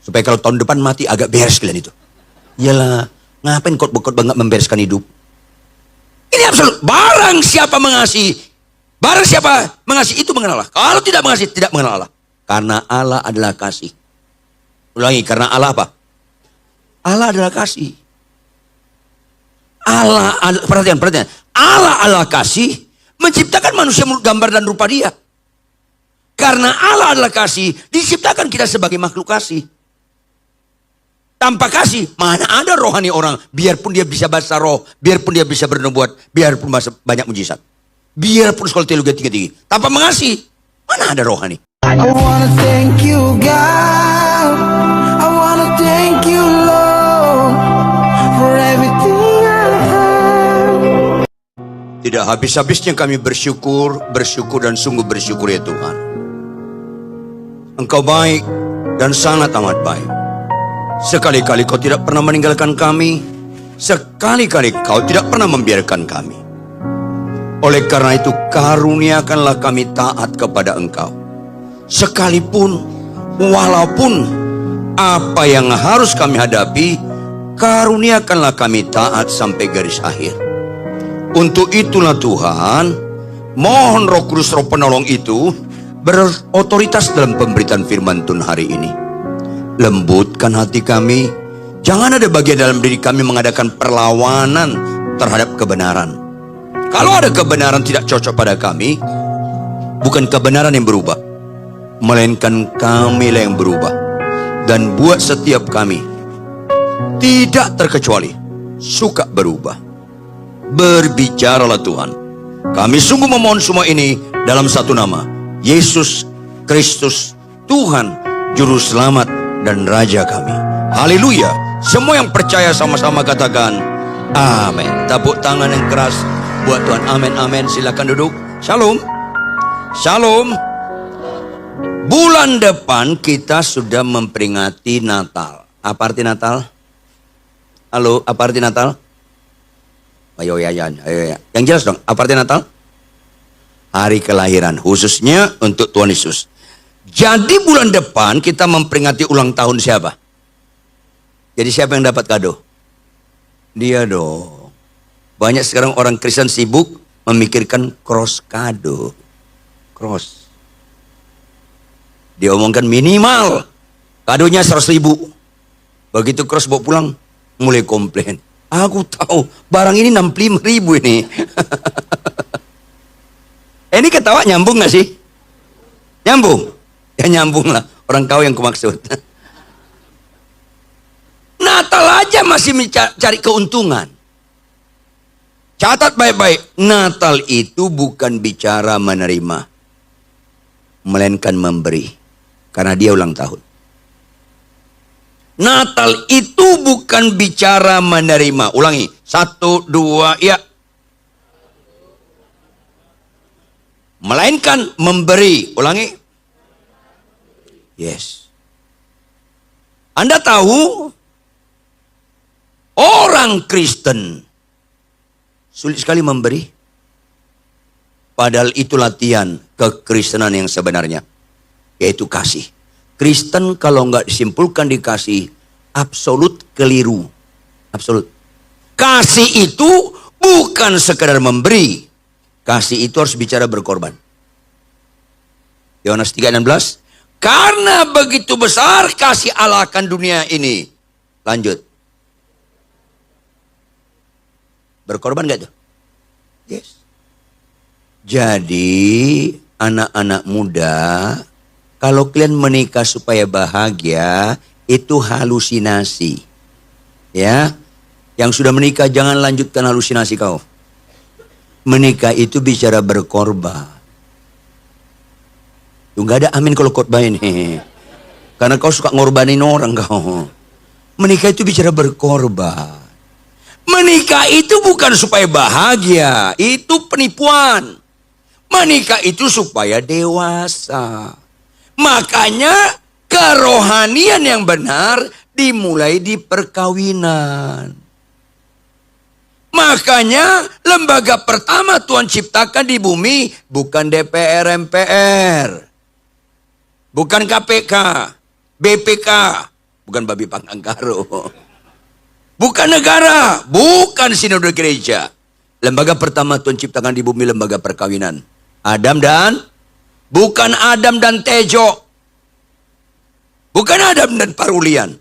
Supaya kalau tahun depan mati agak beres kalian itu. Iyalah, ngapain khotbah-khotbah nggak membereskan hidup? Ini absolut. Barang siapa mengasihi itu mengenal Allah. Kalau tidak mengasihi, tidak mengenal Allah. Karena Allah adalah kasih. Ulangi, karena Allah apa? Allah adalah kasih. Perhatian. Allah adalah kasih, menciptakan manusia menurut gambar dan rupa Dia. Karena Allah adalah kasih, diciptakan kita sebagai makhluk kasih. Tanpa kasih, mana ada rohani orang. Biarpun dia bisa bahasa roh, biarpun dia bisa bernubuat, biarpun banyak mujizat, biarpun sekolah teologi tinggi-tinggi, tanpa mengasihi, mana ada rohani. I wanna thank you, God. I wanna thank you, Lord, for everything I have. Tidak habis-habisnya kami bersyukur dan sungguh bersyukur ya Tuhan. Engkau baik dan sangat amat baik. Sekali-kali Kau tidak pernah meninggalkan kami. Sekali-kali Kau tidak pernah membiarkan kami. Oleh karena itu karuniakanlah kami taat kepada Engkau. Sekalipun, walaupun apa yang harus kami hadapi, karuniakanlah kami taat sampai garis akhir. Untuk itulah Tuhan, mohon Roh Kudus, Roh Penolong itu berotoritas dalam pemberitaan firman Tuhan hari ini. Lembutkan hati kami. Jangan ada bagian dalam diri kami mengadakan perlawanan terhadap kebenaran. Kalau ada kebenaran tidak cocok pada kami, bukan kebenaran yang berubah, melainkan kamilah yang berubah. Dan buat setiap kami, tidak terkecuali, suka berubah. Berbicaralah Tuhan. Kami sungguh memohon semua ini dalam satu nama, Yesus Kristus, Tuhan, Juru Selamat dan Raja kami. Haleluya. Semua yang percaya sama-sama katakan amin. Tepuk tangan yang keras buat Tuhan. Amin, amin. Silakan duduk. Shalom. Shalom. Bulan depan kita sudah memperingati Natal. Apa arti Natal? Halo, apa arti Natal? Ayo ya. Yang jelas dong, apa arti Natal? Hari kelahiran, khususnya untuk Tuhan Yesus. Jadi bulan depan kita memperingati ulang tahun siapa? Jadi siapa yang dapat kado? Dia dong. Banyak sekarang orang Kristen sibuk memikirkan cross kado. Cross. Dia omongkan minimal kadonya 100.000. Begitu cross bawa pulang, mulai komplain. Aku tahu barang ini 65.000 ini. Ini ketawa nyambung gak sih? Nyambung? Ya nyambung lah, orang kau yang kumaksud. Natal aja masih mencari keuntungan. Catat baik-baik, Natal itu bukan bicara menerima, melainkan memberi, karena dia ulang tahun. Natal itu bukan bicara menerima. Ulangi, 1, 2, ya. Melainkan memberi. Ulangi. Yes. Anda tahu orang Kristen sulit sekali memberi. Padahal itu latihan kekristenan yang sebenarnya, yaitu kasih. Kristen kalau nggak disimpulkan di kasih, absolut keliru. Absolut. Kasih itu bukan sekedar memberi. Kasih itu harus bicara berkorban. Yohanes 3:16. Karena begitu besar kasih Allah akan dunia ini. Lanjut. Berkorban gak tuh? Yes. Jadi anak-anak muda, kalau kalian menikah supaya bahagia, itu halusinasi. Ya. Yang sudah menikah jangan lanjutkan halusinasi kau. Menikah itu bicara berkorban. Nggak ada amin kalau khotbah ini. Karena kau suka ngorbanin orang kau. Menikah itu bicara berkorban. Menikah itu bukan supaya bahagia. Itu penipuan. Menikah itu supaya dewasa. Makanya kerohanian yang benar dimulai di perkawinan. Makanya lembaga pertama Tuhan ciptakan di bumi bukan DPR MPR. Bukan KPK, BPK, bukan babi panggang karo. Bukan negara, bukan sinode gereja. Lembaga pertama Tuhan ciptakan di bumi lembaga perkawinan. Bukan Adam dan Tejo. Bukan Adam dan Parulian.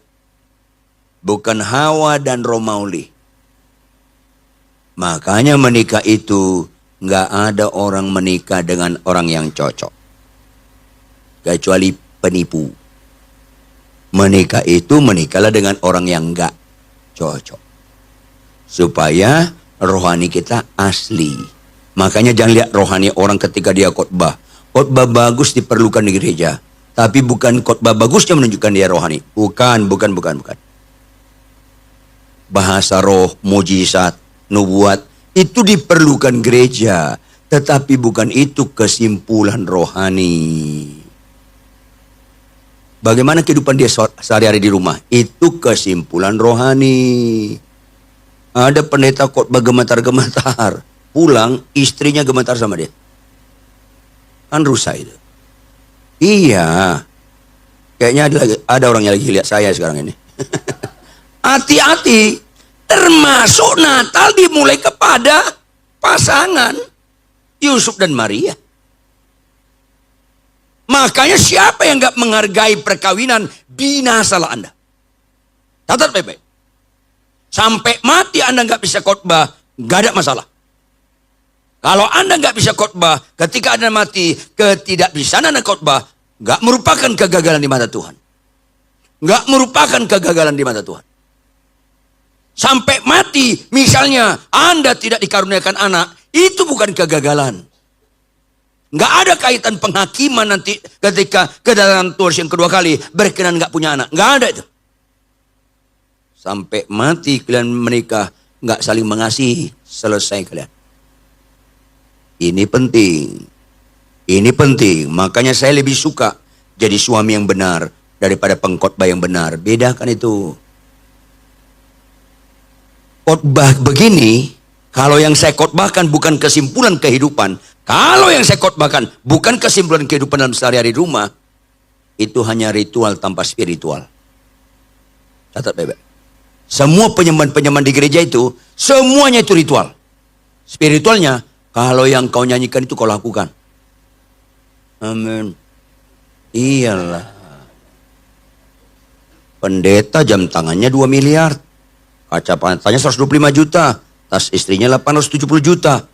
Bukan Hawa dan Romauli. Makanya menikah itu nggak ada orang menikah dengan orang yang cocok. Kecuali penipu. Menikah itu menikahlah dengan orang yang nggak cocok. Supaya rohani kita asli. Makanya jangan lihat rohani orang ketika dia khotbah. Khotbah bagus diperlukan di gereja. Tapi bukan khotbah bagusnya menunjukkan dia rohani. Bukan. Bahasa roh, mujizat, nubuat itu diperlukan gereja, tetapi bukan itu kesimpulan rohani. Bagaimana kehidupan dia sehari-hari di rumah? Itu kesimpulan rohani. Ada pendeta khotbah gemetar-gemetar, pulang istrinya gemetar sama dia. Kan rusak itu. Iya. Kayaknya ada orang yang lagi lihat saya sekarang ini. Hati-hati, termasuk Natal dimulai kepada pasangan Yusuf dan Maria. Makanya siapa yang gak menghargai perkawinan, binasalah Anda. Catat baik-baik. Sampai mati Anda gak bisa khotbah, gak ada masalah. Kalau Anda gak bisa khotbah, ketika Anda mati, ketidakbisaan Anda khotbah, gak merupakan kegagalan di mata Tuhan. Gak merupakan kegagalan di mata Tuhan. Sampai mati, misalnya Anda tidak dikaruniakan anak, itu bukan kegagalan. Nggak ada kaitan penghakiman nanti ketika kedatangan Tuhan yang kedua kali berkenan nggak punya anak. Nggak ada itu. Sampai mati kalian menikah, nggak saling mengasihi, selesai kalian. Ini penting. Ini penting. Makanya saya lebih suka jadi suami yang benar daripada pengkhotbah yang benar. Bedakan itu. Khotbah begini, kalau yang saya khotbahkan bukan kesimpulan kehidupan, kalau yang saya khotbahkan bukan kesimpulan kehidupan dalam sehari-hari rumah, itu hanya ritual tanpa spiritual. Catat baik-baik. Semua penyembahan-penyembahan di gereja itu, semuanya itu ritual. Spiritualnya, kalau yang kau nyanyikan itu kau lakukan. Amin. Iyalah. Pendeta jam tangannya 2 miliar. Kaca pantatnya 125 juta. Tas istrinya 870 juta.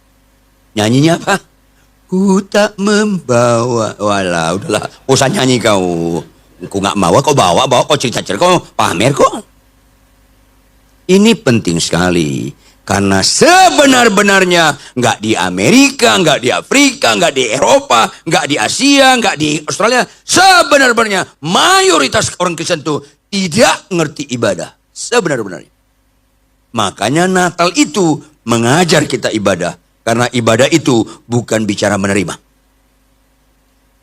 Nyanyinya apa? Ku tak membawa. Walah, udahlah. Usah nyanyi kau. Ku gak bawa, kau bawa kau cerita-cerita, kau pamer kok. Ini penting sekali. Karena sebenar-benarnya gak di Amerika, gak di Afrika, gak di Eropa, gak di Asia, gak di Australia. Sebenar-benarnya mayoritas orang Kristen itu tidak ngerti ibadah. Sebenar-benarnya. Makanya Natal itu mengajar kita ibadah. Karena ibadah itu bukan bicara menerima.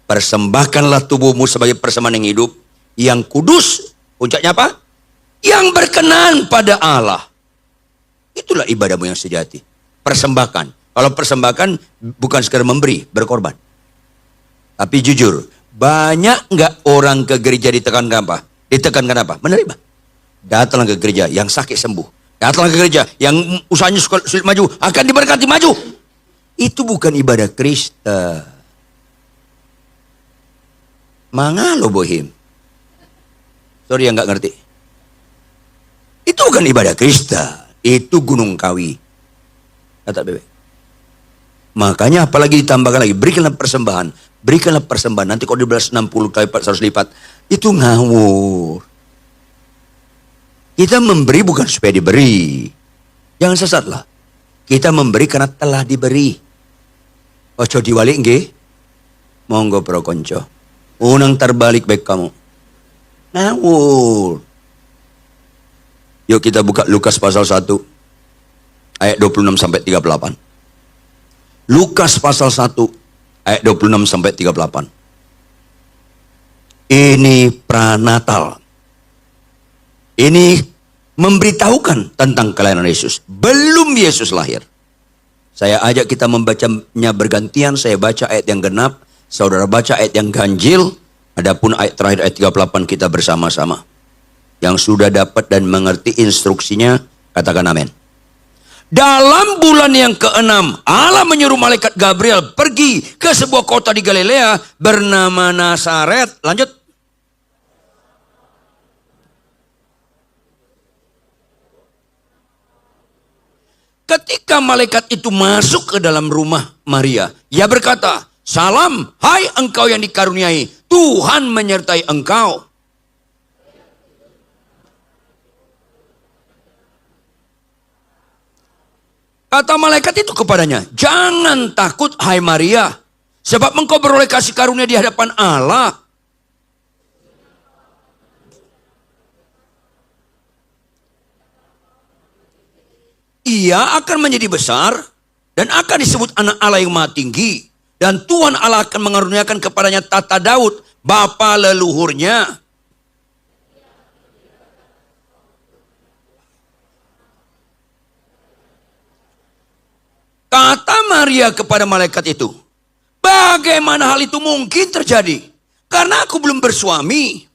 Persembahkanlah tubuhmu sebagai persembahan yang hidup, yang kudus. Puncaknya apa? Yang berkenan pada Allah. Itulah ibadahmu yang sejati. Persembahkan. Kalau persembahkan bukan sekedar memberi, berkorban. Tapi jujur, banyak nggak orang ke gereja ditekankan apa? Ditekankan apa? Menerima. Datanglah ke gereja, yang sakit sembuh. Datanglah ke gereja, yang usahanya sulit maju, akan diberkati maju. Itu bukan ibadah Kristen. Mangalo bohim. Sorry yang nggak ngerti. Itu bukan ibadah Kristen. Itu gunung kawi. Kata bebek. Makanya apalagi ditambahkan lagi, berikanlah persembahan. Berikanlah persembahan. Nanti kalau 1260 kali 400 lipat. Itu ngawur. Kita memberi bukan supaya diberi. Jangan sesatlah. Kita memberi karena telah diberi. Ojo diwalik nggih. Monggo pro konco. Unang terbalik baik kamu. Ngawur. Yuk kita buka Lukas pasal 1 ayat 26 sampai 38. Lukas pasal 1 ayat 26 sampai 38. Ini pranatal. Ini memberitahukan tentang kelahiran Yesus. Belum Yesus lahir. Saya ajak kita membacanya bergantian. Saya baca ayat yang genap. Saudara baca ayat yang ganjil. Adapun ayat terakhir ayat 38 kita bersama-sama. Yang sudah dapat dan mengerti instruksinya, katakan amin. Dalam bulan yang ke-6, Allah menyuruh malaikat Gabriel pergi ke sebuah kota di Galilea bernama Nazaret. Lanjut. Ketika malaikat itu masuk ke dalam rumah Maria, ia berkata, "Salam, hai engkau yang dikaruniai, Tuhan menyertai engkau." Kata malaikat itu kepadanya, "Jangan takut, hai Maria, sebab engkau beroleh kasih karunia di hadapan Allah. Ia akan menjadi besar dan akan disebut anak Allah yang Maha Tinggi. Dan Tuhan Allah akan mengaruniakan kepadanya tata Daud, bapa leluhurnya. Kata Maria kepada malaikat itu, "Bagaimana hal itu mungkin terjadi? Karena aku belum bersuami."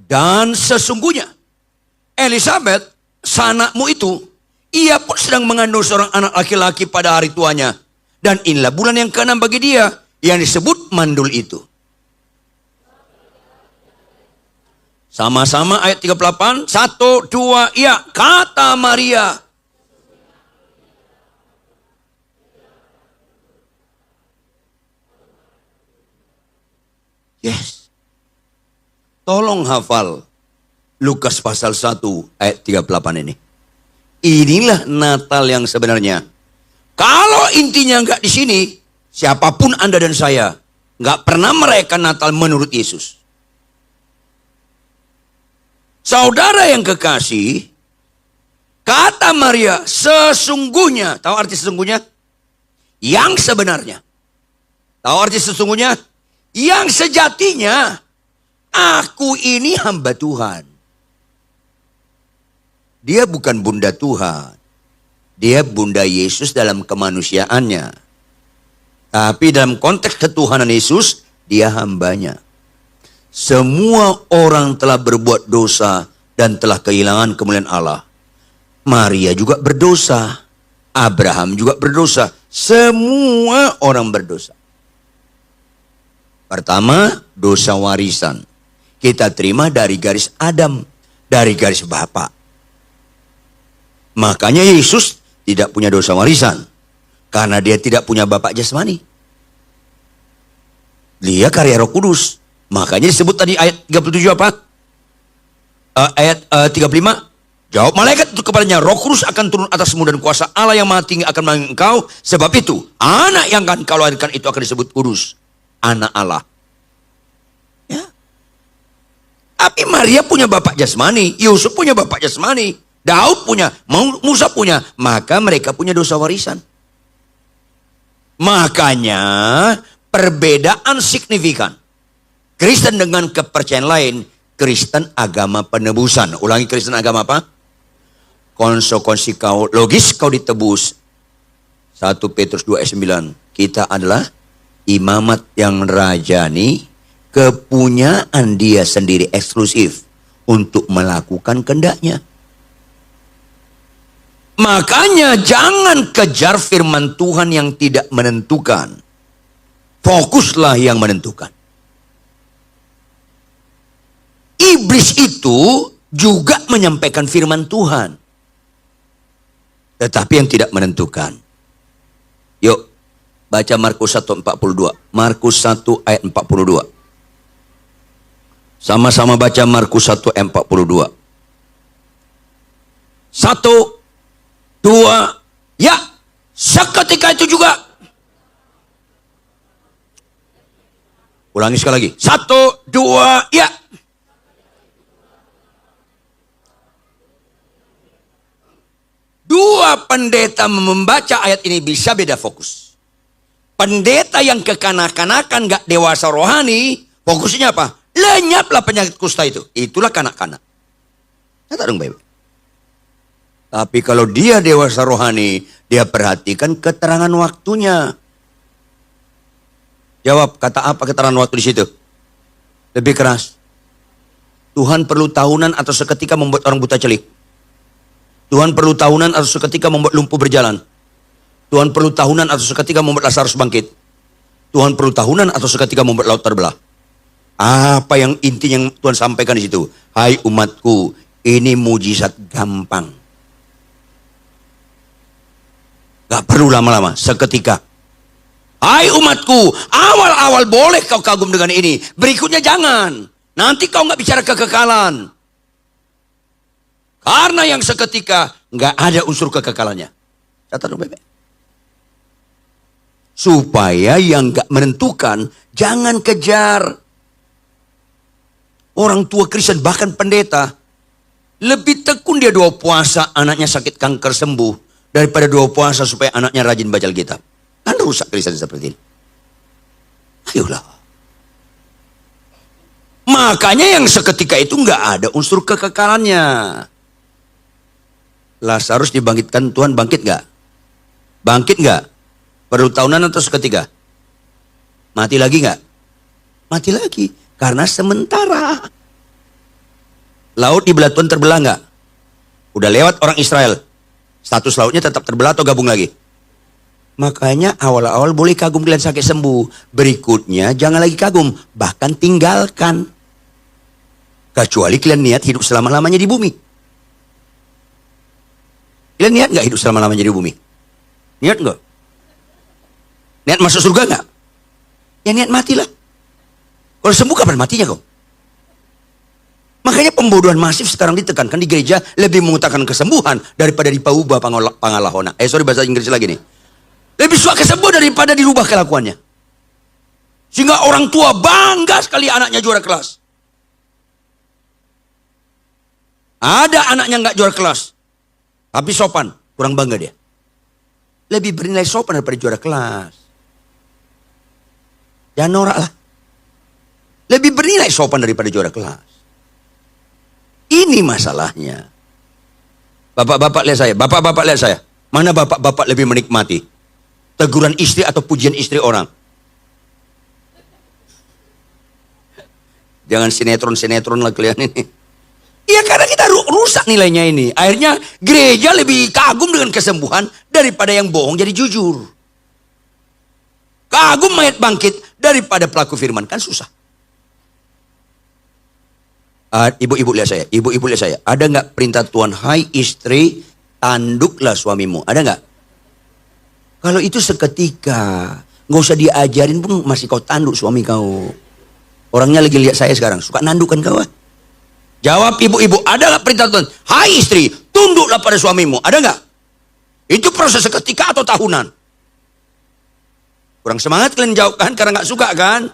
Dan sesungguhnya Elizabeth, sanakmu itu, ia pun sedang mengandung seorang anak laki-laki pada hari tuanya. Dan inilah bulan yang ke-6 bagi dia, yang disebut mandul itu. Sama-sama ayat 38, 1, 2, ya, kata Maria. Yes. Tolong hafal Lukas pasal 1 ayat 38 ini. Inilah Natal yang sebenarnya. Kalau intinya nggak di sini, siapapun Anda dan saya nggak pernah merayakan Natal menurut Yesus. Saudara yang kekasih, kata Maria, sesungguhnya, tahu arti sesungguhnya? Yang sebenarnya. Tahu arti sesungguhnya? Yang sejatinya. Aku ini hamba Tuhan. Dia bukan bunda Tuhan. Dia bunda Yesus dalam kemanusiaannya. Tapi dalam konteks ketuhanan Yesus, dia hambanya. Semua orang telah berbuat dosa dan telah kehilangan kemuliaan Allah. Maria juga berdosa. Abraham juga berdosa. Semua orang berdosa. Pertama, dosa warisan. Kita terima dari garis Adam, dari garis Bapa. Makanya Yesus tidak punya dosa warisan. Karena dia tidak punya bapak jasmani. Dia karya Roh Kudus. Makanya disebut tadi ayat 37 apa? Ayat 35. Jawab malaikat itu kepadanya, Roh Kudus akan turun atasmu dan kuasa Allah yang Maha Tinggi akan memenuhi engkau. Sebab itu, anak yang akan kau lahirkan itu akan disebut kudus. Anak Allah. Tapi Maria punya bapak jasmani, Yusuf punya bapak jasmani, Daud punya, Musa punya, maka mereka punya dosa warisan. Makanya perbedaan signifikan Kristen dengan kepercayaan lain, Kristen agama penebusan. Ulangi, Kristen agama apa? Konsekuensi kau, logis kau ditebus. 1 Petrus 2 ayat 9. Kita adalah imamat yang rajani, kepunyaan dia sendiri eksklusif untuk melakukan kehendaknya. Makanya jangan kejar firman Tuhan yang tidak menentukan. Fokuslah yang menentukan. Iblis itu juga menyampaikan firman Tuhan, tetapi yang tidak menentukan. Yuk, baca Markus 1:42. Markus 1 ayat 42. Sama-sama baca Markus 1 ayat 42. 1, 2, ya. Seketika itu juga. Ulangi sekali lagi. 1, 2, ya. Dua pendeta membaca ayat ini bisa beda fokus. Pendeta yang kekanak-kanakan gak dewasa rohani, fokusnya apa? Lenyaplah penyakit kusta itu. Itulah kanak-kanak. Kata dong baik. Tapi kalau dia dewasa rohani, dia perhatikan keterangan waktunya. Jawab, kata apa keterangan waktu di situ? Lebih keras. Tuhan perlu tahunan atau seketika membuat orang buta celik. Tuhan perlu tahunan atau seketika membuat lumpuh berjalan. Tuhan perlu tahunan atau seketika membuat Lazarus bangkit. Tuhan perlu tahunan atau seketika membuat laut terbelah. Apa yang intinya yang Tuhan sampaikan di situ? Hai umatku, ini mujizat gampang. Gak perlu lama-lama, seketika. Hai umatku, awal-awal boleh kau kagum dengan ini. Berikutnya jangan. Nanti kau gak bicara kekekalan. Karena yang seketika gak ada unsur kekekalannya. Catat dong Bebe. Supaya yang gak menentukan, jangan kejar. Orang tua Kristen bahkan pendeta, lebih tekun dia doa puasa anaknya sakit kanker sembuh, daripada doa puasa supaya anaknya rajin baca Alkitab. Kan rusak Kristen seperti ini. Ayolah. Makanya yang seketika itu nggak ada unsur kekekalannya. Lazarus dibangkitkan Tuhan, bangkit nggak? Bangkit nggak? Perlu tahunan atau seketika? Mati lagi nggak? Mati lagi. Karena sementara. Laut di belah Tuhan terbelah nggak? Udah lewat orang Israel. Status lautnya tetap terbelah atau gabung lagi? Makanya awal-awal boleh kagum kalian sakit sembuh. Berikutnya jangan lagi kagum. Bahkan tinggalkan. Kecuali kalian niat hidup selama-lamanya di bumi. Kalian niat nggak hidup selama-lamanya di bumi? Niat nggak? Niat masuk surga nggak? Ya niat matilah. Kalau sembuh kapan matinya kau? Makanya pembodohan masif sekarang ditekankan di gereja lebih mengutamakan kesembuhan daripada dipaubah pangalahona. Sorry bahasa Inggris lagi nih. Lebih suka kesembuhan daripada dirubah kelakuannya. Sehingga orang tua bangga sekali anaknya juara kelas. Ada anaknya nggak juara kelas, tapi sopan, kurang bangga dia. Lebih bernilai sopan daripada juara kelas. Jangan norak lah. Lebih bernilai sopan daripada juara kelas. Ini masalahnya. Bapak-bapak lihat saya, bapak-bapak lihat saya. Mana bapak-bapak lebih menikmati? Teguran istri atau pujian istri orang? Jangan sinetron-sinetron lah kalian ini. Iya karena kita rusak nilainya ini. Akhirnya gereja lebih kagum dengan kesembuhan daripada yang bohong jadi jujur. Kagum mayat bangkit daripada pelaku firman. Kan susah. Ibu-ibu lihat saya, ibu-ibu lihat saya. Ada nggak perintah Tuhan, hai istri, tanduklah suamimu? Ada nggak? Kalau itu seketika, nggak usah diajarin pun masih kau tanduk suami kau. Orangnya lagi lihat saya sekarang, suka nanduk kan kau? Jawab ibu-ibu, ada nggak perintah Tuhan, hai istri, tunduklah pada suamimu? Ada nggak? Itu proses seketika atau tahunan? Kurang semangat kalian jawab kan, karena nggak suka kan?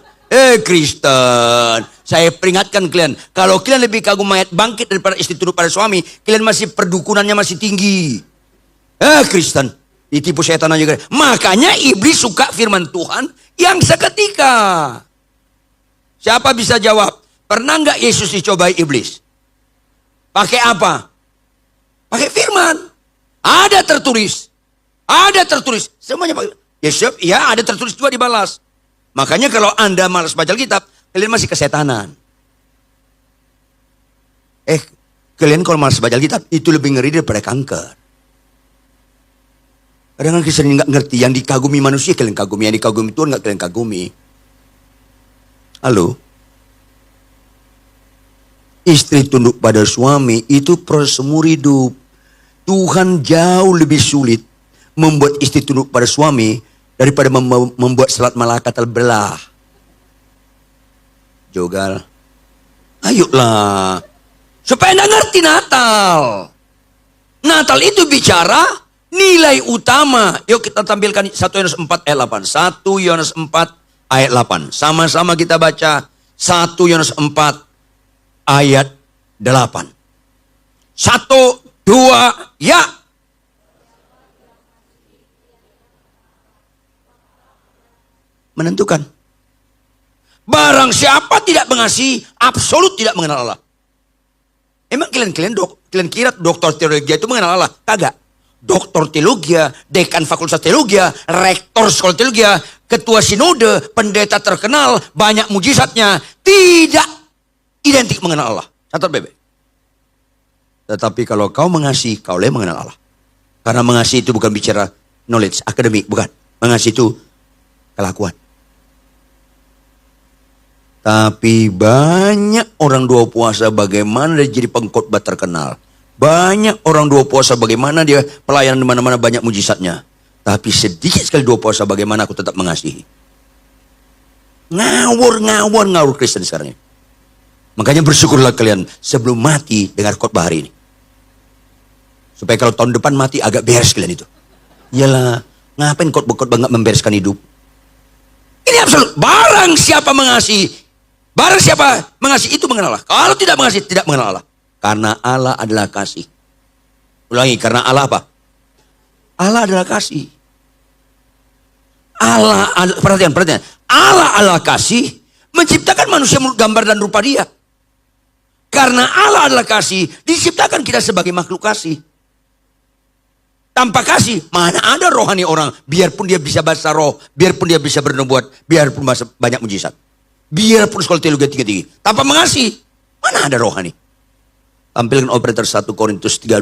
Kristen, saya peringatkan kalian, kalau kalian lebih kagum mayat bangkit daripada istri tunduk pada suami, kalian masih perdukunannya masih tinggi. Kristen, ditipu setan aja. Makanya iblis suka firman Tuhan yang seketika. Siapa bisa jawab? Pernah nggak Yesus dicobai iblis? Pakai apa? Pakai firman. Ada tertulis. Ada tertulis. Semuanya pakai. Yesus, ya ada tertulis juga dibalas. Makanya kalau Anda malas baca Alkitab, kalian masih kesetanan. Kalian kalau malas baca Alkitab, itu lebih ngeri daripada kanker. Kadang-kadang Kristen nggak ngerti, yang dikagumi manusia kalian kagumi, yang dikagumi Tuhan nggak kalian kagumi. Halo? Istri tunduk pada suami itu proses seumur hidup. Tuhan jauh lebih sulit membuat istri tunduk pada suami daripada membuat selat malaikat terbelah. Jogal. Ayolah. Supaya Anda ngerti Natal. Natal itu bicara nilai utama. Yuk kita tampilkan 1 Yohanes 4 ayat 8. 1 Yohanes 4 ayat 8. Sama-sama kita baca 1 Yohanes 4 ayat 8. 1, 2, ya. Menentukan. Barang siapa tidak mengasihi, absolut tidak mengenal Allah. Emang kalian Kalian kira doktor teologi itu mengenal Allah? Kagak. Doktor teologi, dekan fakultas teologi, rektor sekolah teologi, ketua sinode, pendeta terkenal, banyak mujizatnya, tidak identik mengenal Allah. Catat bebek. Tetapi kalau kau mengasihi, kau boleh mengenal Allah. Karena mengasihi itu bukan bicara knowledge, akademik, bukan. Mengasihi itu kelakuan. Tapi banyak orang doa puasa bagaimana dia jadi pengkhotbah terkenal. Banyak orang doa puasa bagaimana dia pelayanan di mana-mana banyak mujizatnya. Tapi sedikit sekali doa puasa bagaimana aku tetap mengasihi. Ngawur Kristen sekarang ini. Makanya bersyukurlah kalian sebelum mati dengar khotbah hari ini. Supaya kalau tahun depan mati agak beres kalian itu. Iyalah, ngapain khotbah nggak membereskan hidup? Ini absolut. Barang siapa mengasihi itu mengenal Allah. Kalau tidak mengasihi, tidak mengenal Allah. Karena Allah adalah kasih. Ulangi, karena Allah apa? Allah adalah kasih. Perhatian. Allah adalah kasih, menciptakan manusia menurut gambar dan rupa dia. Karena Allah adalah kasih, diciptakan kita sebagai makhluk kasih. Tanpa kasih, mana ada rohani orang. Biarpun dia bisa bahasa roh, biarpun dia bisa bernubuat, biarpun banyak mujizat. Biarpun sekolah teologi tinggi-tinggi. Tanpa mengasihi, mana ada rohani. Tampilkan operator 1 Korintus 13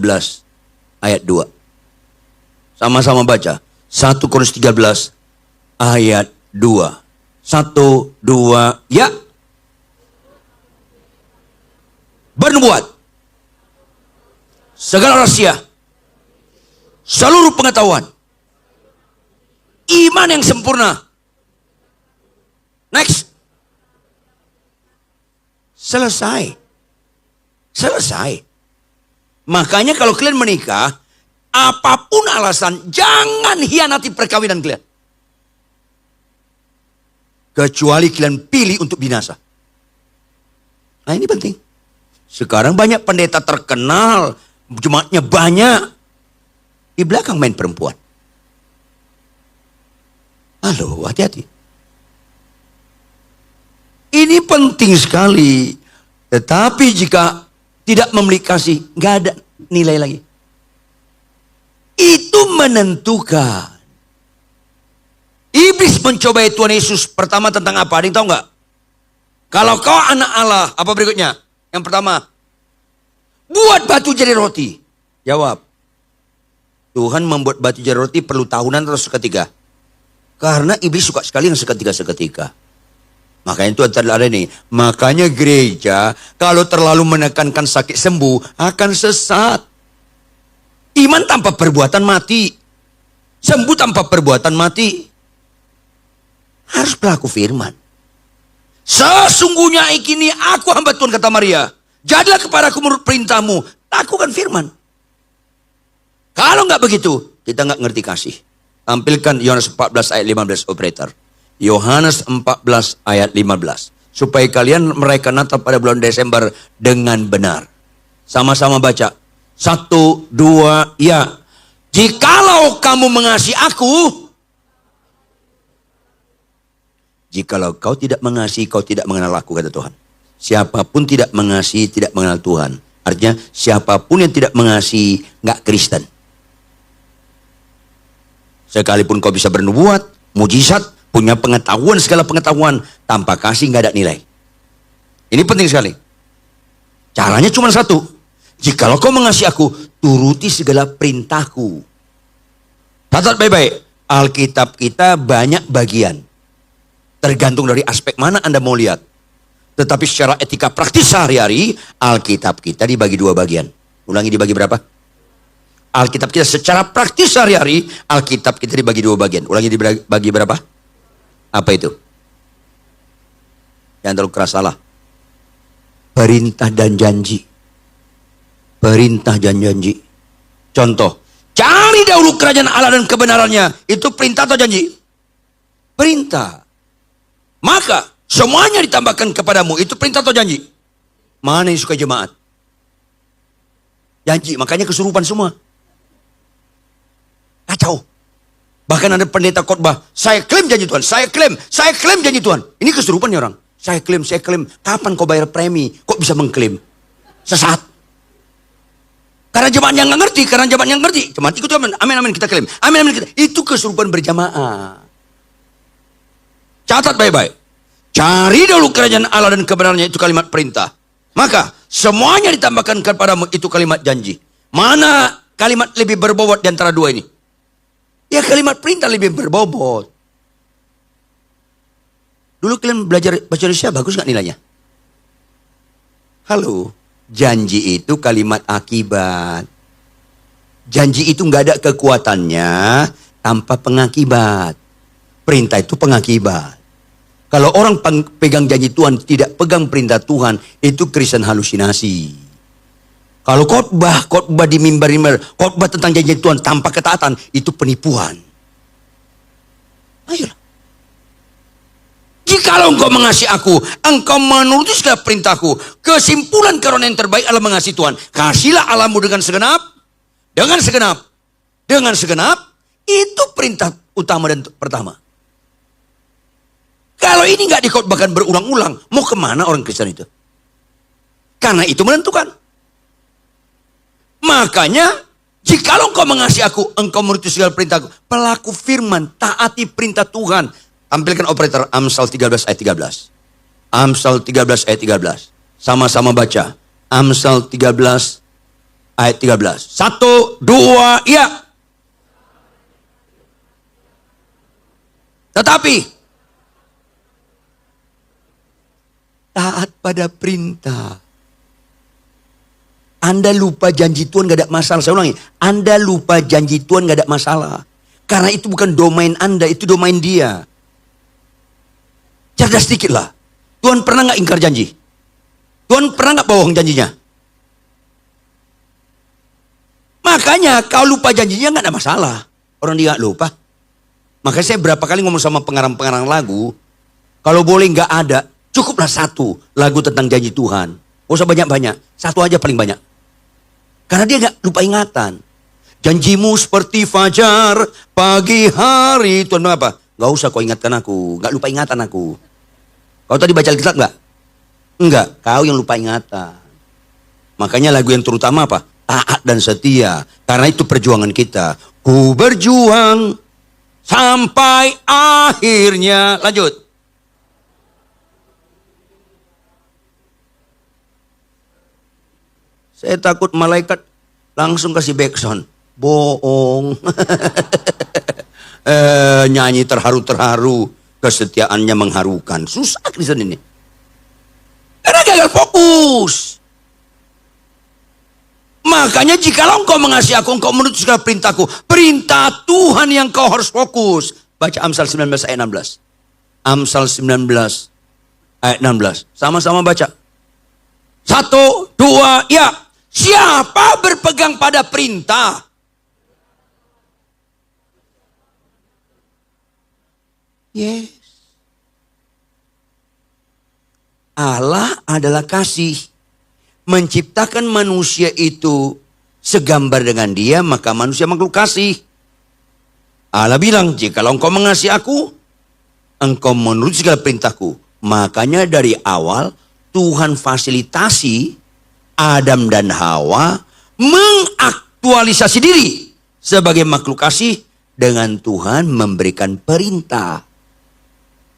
ayat 2. Sama-sama baca. 1 Korintus 13 ayat 2. 1, 2, ya. Bernubuat. Segala rahasia. Seluruh pengetahuan. Iman yang sempurna. Next. Selesai. Makanya kalau kalian menikah, apapun alasan, jangan hianati perkawinan kalian. Kecuali kalian pilih untuk binasa. Nah ini penting. Sekarang banyak pendeta terkenal, jemaatnya banyak. Di belakang main perempuan. Halo, hati-hati. Ini penting sekali. Tetapi jika tidak memiliki kasih, nggak ada nilai lagi. Itu menentukan. Iblis mencobai Tuhan Yesus pertama tentang apa? Ada yang tahu nggak? Kalau kau anak Allah, apa berikutnya? Yang pertama, buat batu jadi roti. Jawab. Tuhan membuat batu jadi roti perlu tahunan atau seketika? Karena iblis suka sekali yang seketika-seketika. Makanya itu ada nih. Makanya gereja kalau terlalu menekankan sakit sembuh akan sesat. Iman tanpa perbuatan mati. Sembuh tanpa perbuatan mati. Harus berlaku firman. Sesungguhnya ikini aku hamba Tuhan, kata Maria. Jadilah kepadaku menurut perintahmu. Lakukan firman. Kalau nggak begitu, kita nggak ngerti kasih. Tampilkan Yohanes 14 ayat 15 operator. Yohanes 14 ayat 15. Supaya kalian merayakan Natal pada bulan Desember dengan benar. Sama-sama baca. 1, 2, ya. Jikalau kamu mengasihi aku. Jikalau kau tidak mengasihi, kau tidak mengenal aku, kata Tuhan. Siapapun tidak mengasihi, tidak mengenal Tuhan. Artinya siapapun yang tidak mengasihi, nggak Kristen. Sekalipun kau bisa bernubuat, mujizat, punya pengetahuan, segala pengetahuan, tanpa kasih nggak ada nilai. Ini penting sekali. Caranya cuma satu. Jikalau kau mengasihi aku, turuti segala perintahku. Catat baik-baik. Alkitab kita banyak bagian. Tergantung dari aspek mana Anda mau lihat. Tetapi secara etika praktis sehari-hari, Alkitab kita dibagi 2 bagian. Ulangi, dibagi berapa? Alkitab kita secara praktis sehari-hari, Alkitab kita dibagi 2 bagian. Ulangi, dibagi berapa? Apa itu? Jangan terlalu keras, salah. Perintah dan janji. Perintah dan janji. Contoh, cari dahulu kerajaan Allah dan kebenarannya. Itu perintah atau janji? Perintah. Maka semuanya ditambahkan kepadamu. Itu perintah atau janji? Mana yang suka jemaat? Janji, makanya kesurupan semua. Kacau. Bahkan ada pendeta khotbah, saya klaim janji Tuhan, saya klaim janji Tuhan. Ini kesurupan ya orang. Saya klaim. Kapan kau bayar premi? Kok bisa mengklaim? Sesat. Karena jemaat yang nggak ngerti, karena jemaat yang ngerti. Jemaat ikut amin, amin, amin kita klaim. Amin, amin kita. Itu kesurupan berjamaah. Catat baik-baik. Cari dulu kerajaan Allah dan kebenarannya, itu kalimat perintah. Maka semuanya ditambahkan kepadamu, itu kalimat janji. Mana kalimat lebih berbobot di antara dua ini? Ya kalimat perintah lebih berbobot. Dulu kalian belajar baca Indonesia bagus nggak nilainya? Halo, janji itu kalimat akibat. Janji itu nggak ada kekuatannya tanpa pengakibat. Perintah itu pengakibat. Kalau orang pegang janji Tuhan tidak pegang perintah Tuhan, itu Kristen halusinasi. Kalau khotbah di mimbar, khotbah tentang janji Tuhan tanpa ketaatan, itu penipuan. Ayolah. Jikalau engkau mengasihi aku, engkau menuruti segala perintahku. Kesimpulan karunia yang terbaik adalah mengasihi Tuhan. Kasihlah Allahmu dengan segenap, dengan segenap, dengan segenap. Itu perintah utama dan pertama. Kalau ini nggak dikhotbahkan berulang-ulang, mau kemana orang Kristen itu? Karena itu menentukan. Makanya, jikalau engkau mengasihi aku, engkau menuruti segala perintahku. Pelaku firman, taati perintah Tuhan. Tampilkan operator Amsal 13 ayat 13. Amsal 13 ayat 13. Sama-sama baca. Amsal 13 ayat 13. 1, 2, ya. Tetapi taat pada perintah. Anda lupa janji Tuhan gak ada masalah. Saya ulangi. Anda lupa janji Tuhan gak ada masalah. Karena itu bukan domain Anda, itu domain Dia. Cerdas sedikit lah. Tuhan pernah gak ingkar janji? Tuhan pernah gak bohong janjinya? Makanya kau lupa janjinya gak ada masalah. Orang dia gak lupa. Makanya saya berapa kali ngomong sama pengarang-pengarang lagu. Kalau boleh gak ada, cukuplah satu lagu tentang janji Tuhan. Gak usah banyak-banyak. Satu aja paling banyak. Karena dia gak lupa ingatan. Janjimu seperti fajar pagi hari. Tuhan bilang apa? Gak usah kau ingatkan aku. Gak lupa ingatan aku. Kau tadi baca Alkitab gak? Enggak. Kau yang lupa ingatan. Makanya lagu yang terutama apa? Taat dan setia. Karena itu perjuangan kita. Ku berjuang sampai akhirnya. Lanjut. Saya takut malaikat langsung kasih backsound. Bohong. Nyanyi terharu-terharu. Kesetiaannya mengharukan. Susah Kristen ini. Karena gagal fokus. Makanya jikalau engkau mengasihi aku, engkau menuruti segala perintahku. Perintah Tuhan yang kau harus fokus. Baca Amsal 19 ayat 16. Amsal 19 ayat 16. Sama-sama baca. 1, 2, ya. Siapa berpegang pada perintah? Yes. Allah adalah kasih. Menciptakan manusia itu segambar dengan Dia, maka manusia makhluk kasih. Allah bilang, jikalau engkau mengasihi aku, engkau menuruti segala perintahku. Makanya dari awal Tuhan fasilitasi Adam dan Hawa mengaktualisasi diri sebagai makhluk kasih dengan Tuhan memberikan perintah.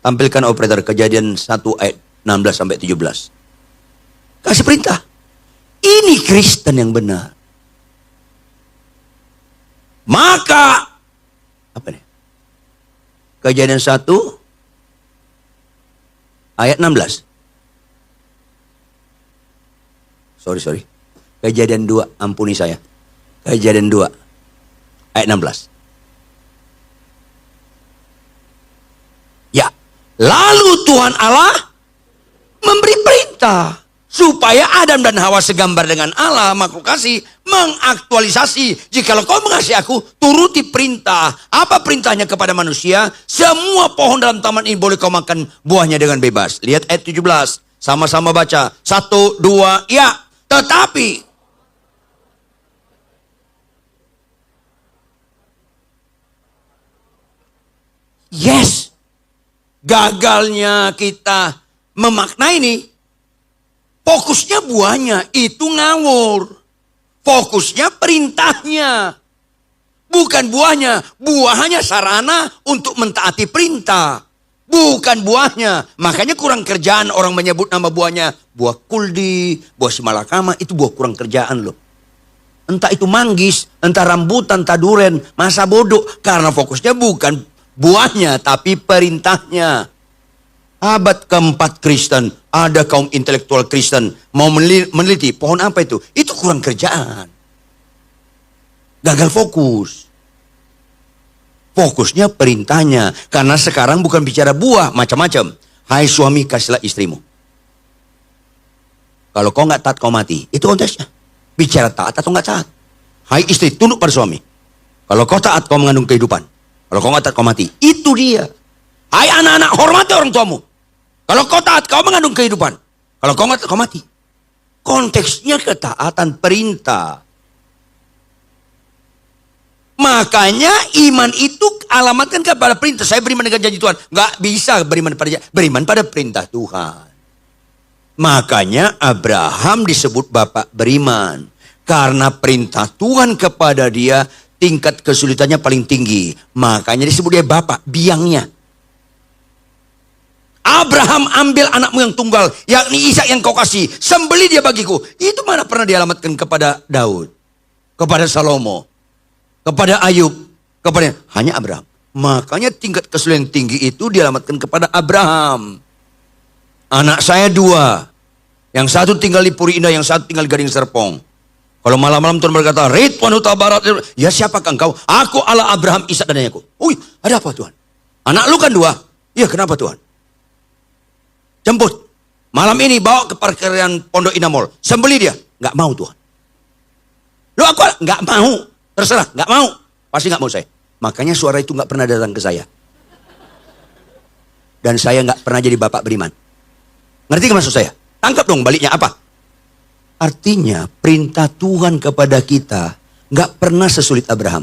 Tampilkan operator Kejadian 1 ayat 16 sampai 17. Kasih perintah. Ini Kristen yang benar. Maka apa nih? Kejadian 1 ayat 16. Sorry. Kejadian 2, ampuni saya. Kejadian 2 ayat 16. Ya, lalu Tuhan Allah memberi perintah supaya Adam dan Hawa segambar dengan Allah, makhluk kasih, mengaktualisasi. Jikalau kau mengasihi aku, turuti perintah. Apa perintahnya kepada manusia? Semua pohon dalam taman ini boleh kau makan buahnya dengan bebas. Lihat ayat 17. Sama-sama baca. 1, 2, ya. Tetapi yes, gagalnya kita memaknai ini, fokusnya buahnya, itu ngawur. Fokusnya perintahnya. Bukan buahnya. Buahnya sarana untuk mentaati perintah. Bukan buahnya. Makanya kurang kerjaan orang menyebut nama buahnya. Buah kuldi, buah simalakama, itu buah kurang kerjaan loh. Entah itu manggis, entah rambutan, entah duren. Masa bodoh. Karena fokusnya bukan buahnya, tapi perintahnya. Abad keempat Kristen, ada kaum intelektual Kristen mau meneliti pohon apa itu kurang kerjaan. Gagal fokus. Fokusnya perintahnya. Karena sekarang bukan bicara buah, macam-macam. Hai suami, kasihlah istrimu. Kalau kau nggak taat, kau mati. Itu konteksnya. Bicara taat atau nggak taat. Hai istri, tunduk pada suami. Kalau kau taat, kau mengandung kehidupan. Kalau kau nggak taat, kau mati. Itu dia. Hai anak-anak, hormati orang tuamu. Kalau kau taat, kau mengandung kehidupan. Kalau kau nggak taat, kau mati. Konteksnya ketaatan perintah. Makanya iman itu alamatkan kepada perintah. Saya beriman dengan janji Tuhan. Nggak bisa beriman pada perintah Tuhan. Makanya Abraham disebut bapak beriman. Karena perintah Tuhan kepada dia tingkat kesulitannya paling tinggi. Makanya disebut dia bapak, biangnya. Abraham, ambil anakmu yang tunggal, yakni Ishak yang kau kasih, sembelih dia bagiku. Itu mana pernah dialamatkan kepada Daud, kepada Salomo, kepada Ayub, kepada hanya Abraham. Makanya tingkat kesulitan tinggi itu dialamatkan kepada Abraham. Anak saya 2, yang satu tinggal di Puri Indah, yang satu tinggal di Gading Serpong. Kalau malam-malam Tuhan berkata, Ridwan Huta Barat, ya siapakah engkau? Aku Allah Abraham, Ishak dan Yakub. Wih, ada apa Tuhan? Anak lu kan 2. Ya kenapa Tuhan? Jemput. Malam ini bawa ke parkiran Pondok Indah Mall. Sembelih dia. Nggak mau Tuhan. Lu aku nggak mau. Terserah, nggak mau. Pasti nggak mau saya. Makanya suara itu nggak pernah datang ke saya. Dan saya nggak pernah jadi bapak beriman. Ngerti ke maksud saya? Tangkap dong baliknya apa? Artinya perintah Tuhan kepada kita nggak pernah sesulit Abraham.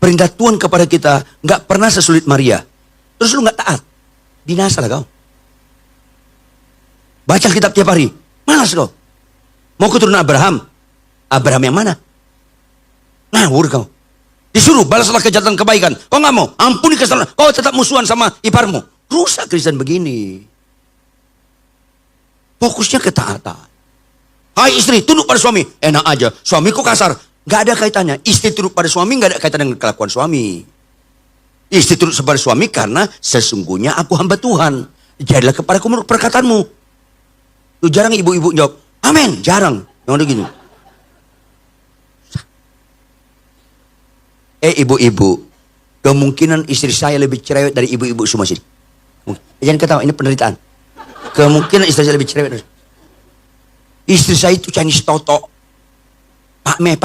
Perintah Tuhan kepada kita nggak pernah sesulit Maria. Terus lu nggak taat, binasa lah kau. Baca kitab tiap hari, malas kau. Mau keturunan Abraham? Abraham yang mana? Ngawur kau. Disuruh balaslah kejahatan kebaikan. Kau nggak mau, ampuni kesalahan. Kau tetap musuhan sama iparmu. Rusak Kristen begini. Fokusnya ketaatan. Hai istri, tunduk pada suami. Enak aja, suamiku kasar. Gak ada kaitannya. Istri tunduk pada suami gak ada kaitan dengan kelakuan suami. Istri tunduk pada suami karena sesungguhnya aku hamba Tuhan. Jadilah kepadaku menurut perkataanmu. Tuh jarang ibu-ibu jawab, amin, jarang. Yang ada gini. Ibu-ibu, kemungkinan istri saya lebih cerewet dari ibu-ibu semua sini. Jangan ketawa, ini penderitaan. Kemungkinan istri saya lebih cerewet. Istri saya itu Chinese Toto. Pak Me,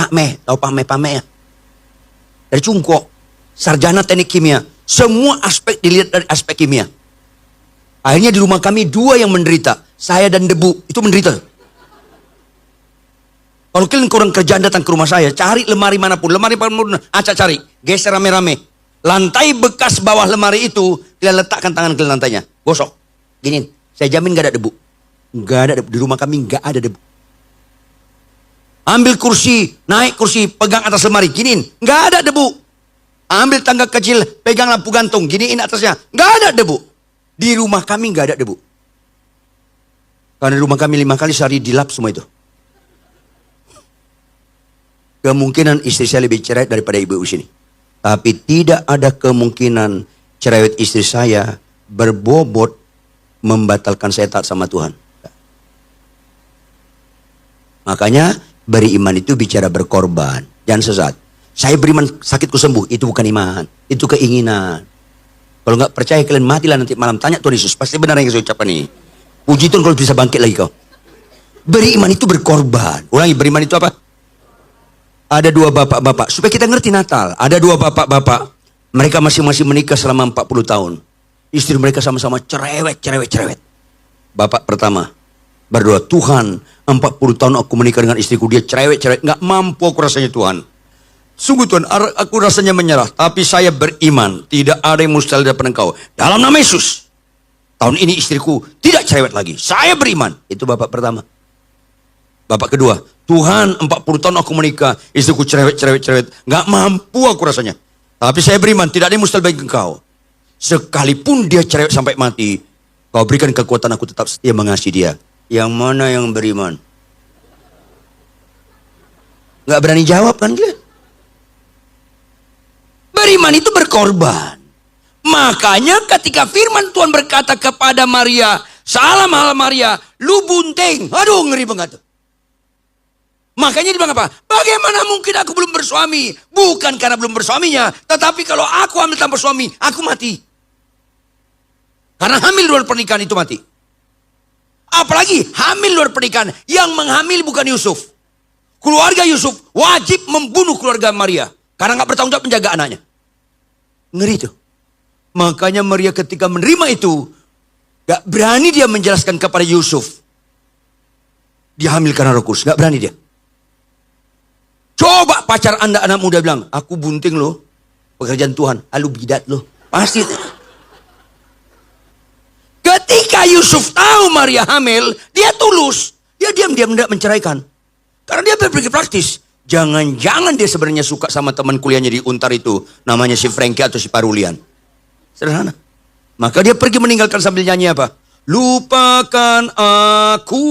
tahu Pak Me ya? Dari Cungkok, sarjana teknik kimia. Semua aspek dilihat dari aspek kimia. Akhirnya di rumah kami 2 yang menderita. Saya dan debu, itu menderita. Kalau kalian kurang kerjaan datang ke rumah saya, cari lemari manapun, acak cari, geser rame-rame. Lantai bekas bawah lemari itu, kalian letakkan tangan ke lantainya, gosok. Gini, saya jamin gak ada debu. Gak ada debu, di rumah kami gak ada debu. Ambil kursi, naik kursi, pegang atas lemari, giniin, gak ada debu. Ambil tangga kecil, pegang lampu gantung, giniin atasnya, gak ada debu. Di rumah kami gak ada debu. Karena di rumah kami 5 kali sehari dilap semua itu. Kemungkinan istri saya lebih cerewet daripada ibu-ibu sini. Tapi tidak ada kemungkinan cerewet istri saya berbobot membatalkan saya taat sama Tuhan. Makanya beriman itu bicara berkorban. Jangan sesat. Saya beriman sakitku sembuh. Itu bukan iman. Itu keinginan. Kalau nggak percaya kalian matilah nanti malam. Tanya Tuhan Yesus. Pasti benar yang saya ucapkan ini. Puji Tuhan kalau bisa bangkit lagi kau. Beriman itu berkorban. Ulangi, beriman itu apa? Ada 2 bapak-bapak. Supaya kita ngerti Natal. Ada 2 bapak-bapak. Mereka masing-masing menikah selama 40 tahun. Istri mereka sama-sama cerewet. Bapak pertama berdoa, Tuhan 40 tahun aku menikah dengan istriku. Dia cerewet. Nggak mampu aku rasanya Tuhan. Sungguh Tuhan, aku rasanya menyerah. Tapi saya beriman. Tidak ada yang mustahil daripada Engkau. Dalam nama Yesus. Tahun ini istriku tidak cerewet lagi. Saya beriman. Itu bapak pertama. Bapak kedua, Tuhan 40 tahun aku menikah, istriku cerewet. Nggak mampu aku rasanya. Tapi saya beriman, tidak ada yang mustahil bagi engkau. Sekalipun dia cerewet sampai mati, kau berikan kekuatan aku tetap setia mengasihi dia. Yang mana yang beriman? Nggak berani jawab kan kalian? Beriman itu berkorban. Makanya ketika firman Tuhan berkata kepada Maria, salam hal Maria, lu bunting. Aduh, ngeri banget. Makanya dia bilang apa? Bagaimana mungkin aku belum bersuami? Bukan karena belum bersuaminya, tetapi kalau aku hamil tanpa suami, aku mati. Karena hamil luar pernikahan itu mati. Apalagi hamil luar pernikahan, yang menghamil bukan Yusuf. Keluarga Yusuf wajib membunuh keluarga Maria karena nggak bertanggung jawab menjaga anaknya. Ngeri tuh. Makanya Maria ketika menerima itu, gak berani dia menjelaskan kepada Yusuf. Dia hamil karena Roh Kudus, gak berani dia. Coba pacar anda anak muda bilang, aku bunting loh, pekerjaan Tuhan, lu bidat loh. Pasti. Ketika Yusuf tahu Maria hamil, dia tulus. Dia diam-diam tidak menceraikan. Karena dia berpikir praktis. Jangan-jangan dia sebenarnya suka sama teman kuliahnya di Untar itu. Namanya si Frankie atau si Parulian. Sederhana. Maka dia pergi meninggalkan sambil nyanyi apa? Lupakan aku,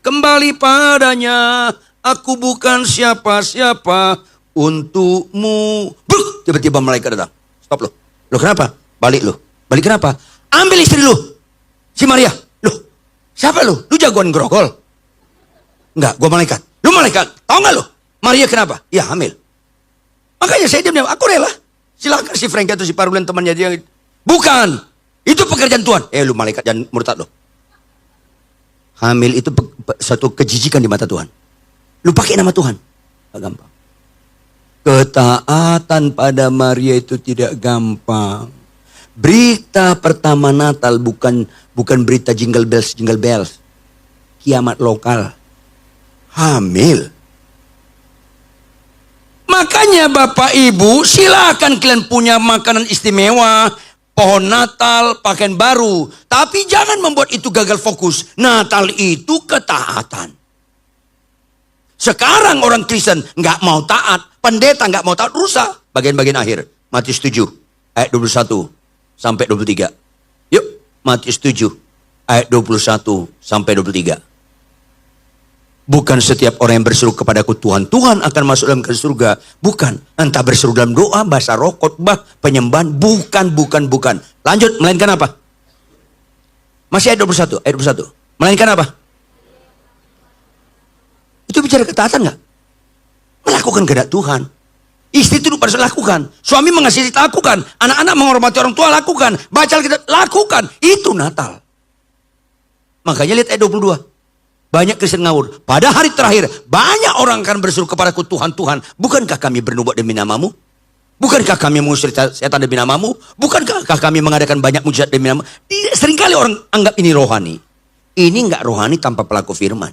kembali padanya. Aku bukan siapa-siapa untukmu. Bruk! Tiba-tiba malaikat datang. Stop lo. Lo kenapa? Balik lo. Balik kenapa? Ambil istri lo. Si Maria. Lo. Siapa lo? Lu jagoan grogol? Enggak, gua malaikat. Lu malaikat. Tahu nggak lo? Maria kenapa? Ya hamil. Makanya saya diam-diam. Aku rela. Silakan si Frank atau si Parulian temannya dia. Bukan. Itu pekerjaan Tuhan. Lu malaikat jangan murtad lo. Hamil itu satu kejijikan di mata Tuhan. Lu pakai nama Tuhan. Gak gampang. Ketaatan pada Maria itu tidak gampang. Berita pertama Natal bukan berita jingle bells. Kiamat lokal. Hamil. Makanya Bapak Ibu silakan kalian punya makanan istimewa, pohon Natal, pakaian baru. Tapi jangan membuat itu gagal fokus. Natal itu ketaatan. Sekarang orang Kristen nggak mau taat, pendeta nggak mau taat, rusak. Bagian-bagian akhir, Matius 7 ayat 21 sampai 23. Yuk, Matius 7 ayat 21 sampai 23. Bukan setiap orang yang berseru kepadaku Tuhan, Tuhan akan masuk dalam surga. Bukan. Entah berseru dalam doa, bahasa roh, khotbah, penyembahan. Bukan. Lanjut, melainkan apa? Masih ayat 21. Melainkan apa? Itu bicara ketaatan gak? Melakukan kehendak Tuhan. Istri itu pada lakukan. Suami mengasihi lakukan. Anak-anak menghormati orang tua lakukan. Baca Alkitab lakukan. Itu Natal. Makanya lihat ayat 22. Banyak Kristen ngawur. Pada hari terakhir, banyak orang akan berseru kepadaku, Tuhan, bukankah kami bernubuat demi namamu? Bukankah kami mengusir setan demi namamu? Bukankah kami mengadakan banyak mujizat demi namamu? Seringkali orang anggap ini rohani. Ini enggak rohani tanpa pelaku firman.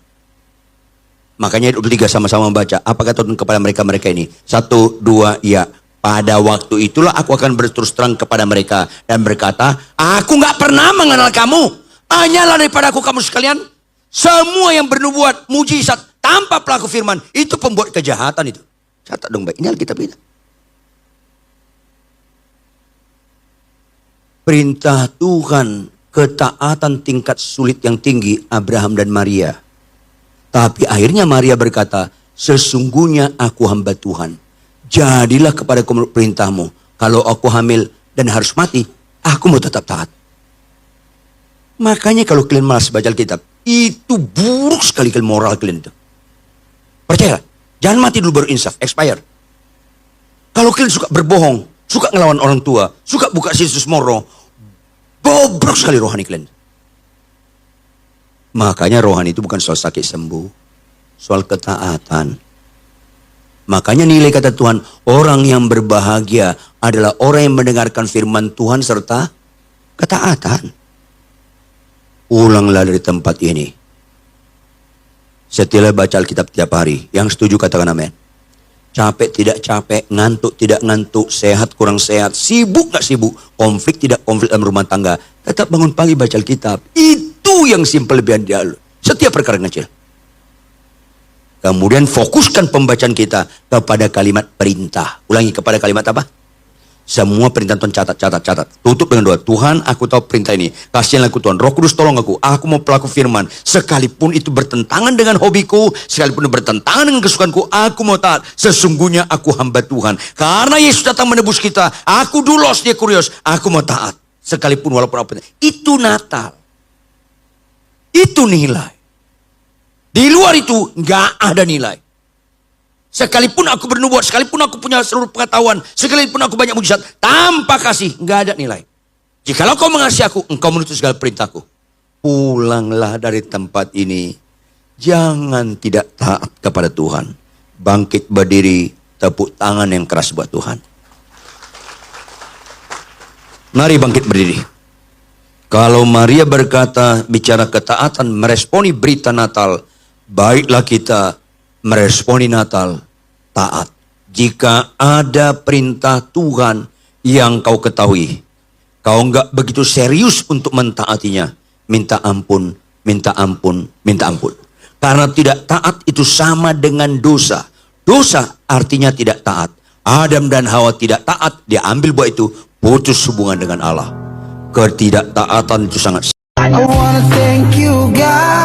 Makanya ayat 23 sama-sama membaca. Apa kata Tuhan kepada mereka ini? 1, 2, ya. Pada waktu itulah aku akan berterus terang kepada mereka dan berkata, aku enggak pernah mengenal kamu. Hanyalah daripada aku kamu sekalian. Semua yang bernubuat mujizat tanpa pelaku firman itu pembuat kejahatan itu. Catat dong baik. Ini Alkitab kita. Perintah Tuhan, ketaatan tingkat sulit yang tinggi Abraham dan Maria. Tapi akhirnya Maria berkata, sesungguhnya aku hamba Tuhan. Jadilah kepadaku menurut perintahmu. Kalau aku hamil dan harus mati, aku mau tetap taat. Makanya kalau kalian malas baca Alkitab, itu buruk sekali moral kalian itu. Percaya, jangan mati dulu baru insaf, expire. Kalau kalian suka berbohong, suka ngelawan orang tua, suka buka situs moro, bobrok sekali rohani kalian. Makanya rohani itu bukan soal sakit sembuh, soal ketaatan. Makanya nilai kata Tuhan, orang yang berbahagia adalah orang yang mendengarkan firman Tuhan serta ketaatan. Ulanglah dari tempat ini. Setelah baca Alkitab tiap hari. Yang setuju katakan amin. Capek tidak capek, ngantuk tidak ngantuk, sehat kurang sehat, sibuk gak sibuk, konflik tidak konflik dalam rumah tangga. Tetap bangun pagi baca Alkitab. Itu yang simpel lebih ideal. Setiap perkara kecil. Kemudian fokuskan pembacaan kita kepada kalimat perintah. Ulangi, kepada kalimat apa? Semua perintah Tuhan catat. Tutup dengan doa. Tuhan, aku tahu perintah ini. Kasihanlah aku Tuhan. Roh Kudus tolong aku. Aku mau pelaku firman. Sekalipun itu bertentangan dengan hobiku. Sekalipun itu bertentangan dengan kesukaanku. Aku mau taat. Sesungguhnya aku hamba Tuhan. Karena Yesus datang menebus kita. Aku dulos, dia kurios. Aku mau taat. Sekalipun walaupun apa. Itu Natal. Itu nilai. Di luar itu nggak ada nilai. Sekalipun aku bernubuat, sekalipun aku punya seluruh pengetahuan, sekalipun aku banyak mujizat, tanpa kasih nggak ada nilai. Jikalau kau mengasihi aku, engkau menutup segala perintahku. Pulanglah dari tempat ini. Jangan tidak taat kepada Tuhan. Bangkit berdiri, tepuk tangan yang keras buat Tuhan. Mari bangkit berdiri. Kalau Maria berkata, bicara ketaatan, meresponi berita Natal, baiklah kita meresponi Natal, taat. Jika ada perintah Tuhan yang kau ketahui, kau enggak begitu serius untuk mentaatinya, minta ampun, minta ampun, minta ampun. Karena tidak taat itu sama dengan dosa. Dosa artinya tidak taat. Adam dan Hawa tidak taat, dia ambil buah itu, putus hubungan dengan Allah. Ketidaktaatan itu sangat. I wanna thank you, God.